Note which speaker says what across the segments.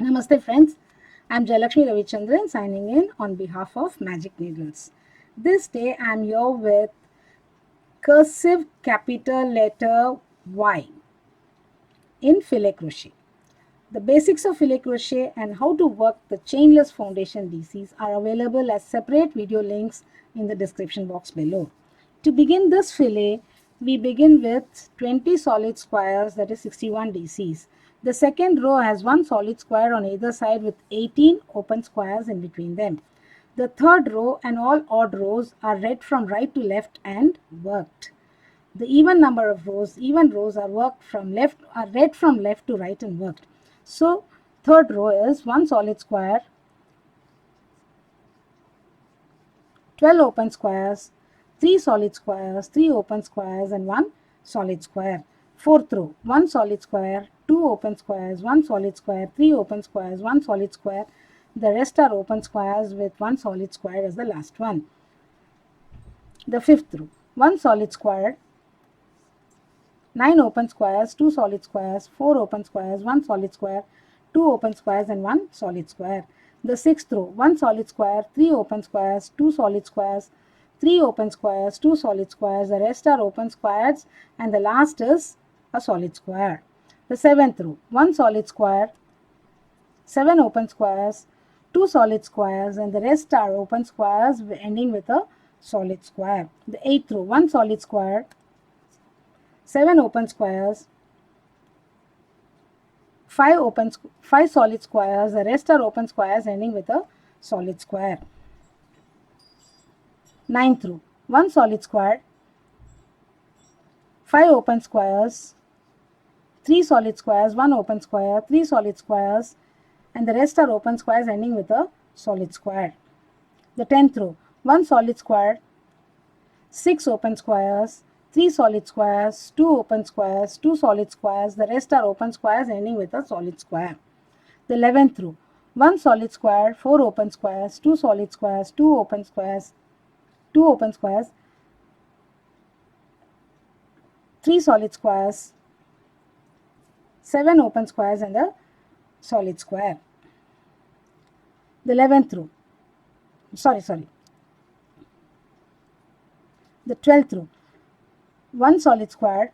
Speaker 1: Namaste friends, I am Jayalakshmi Ravichandran signing in on behalf of Magic Needles. This day I am here with cursive capital letter Y in Filet Crochet. The basics of Filet Crochet and how to work the chainless foundation DCs are available as separate video links in the description box below. To begin this fillet, we begin with 20 solid squares, that is 61 DCs. The second row has one solid square on either side with 18 open squares in between them. The third row and all odd rows are read from right to left and worked. The even number of rows, even rows are read from left to right and worked. So third row is one solid square, 12 open squares, 3 solid squares, 3 open squares and 1 solid square. Fourth row, 1 solid square, 2 open squares, 1 solid square, 3 open squares, 1 solid square. The rest are open squares with 1 solid square as the last one. The fifth row, 1 solid square, 9 open squares, 2 solid squares, 4 open squares, 1 solid square, 2 open squares and 1 solid square. The sixth row, 1 solid square, 3 open squares, 2 solid squares, 3 open squares, 2 solid squares. The rest are open squares and the last is a solid square. The seventh row, 1 solid square, 7 open squares, 2 solid squares and the rest are open squares ending with a solid square. The eighth row, 1 solid square, 7 open squares, 5 solid squares. The rest are open squares ending with a solid square. Ninth row, 1 solid square, 5 open squares, 3 solid squares, 1 open square, 3 solid squares and the rest are open squares ending with a solid square. The 10th row, 1 solid square, 6 open squares, 3 solid squares, 2 open squares, 2 solid squares. The rest are open squares ending with a solid square. The 11th row, 1 solid square, 4 open squares, 2 solid squares, 2 open squares, 2 open squares, 3 solid squares, 7 open squares and a solid square. The 11th row, the 12th row, 1 solid square,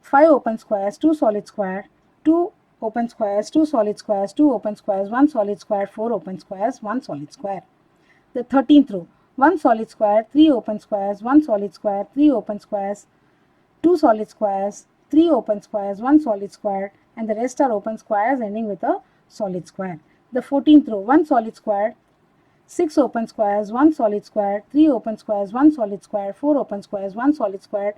Speaker 1: 5 open squares, 2 solid square, 2 open squares, 2 solid squares, 2 open squares, 1 solid square, 4 open squares, 1 solid square. The 13th row, 1 solid square, 3 open squares, 1 solid square, 3 open squares, 2 solid squares, 3 open squares, 1 solid square and the rest are open squares ending with a solid square. The 14th row, 1 solid square, 6 open squares, 1 solid square, 3 open squares, 1 solid square, 4 open squares, 1 solid square,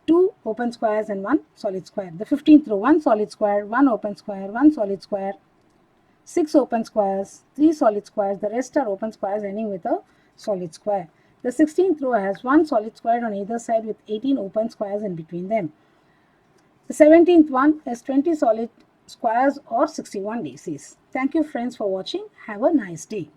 Speaker 1: 2 open squares and 1 solid square. The 15th row, 1 solid square, 1 open square, 1 solid square, 6 open squares, 3 solid squares. The rest are open squares ending with a solid square. The 16th row has 1 solid square on either side with 18 open squares in between them. The 17th one is 20 solid squares or 61 DCs. Thank you friends for watching. Have a nice day.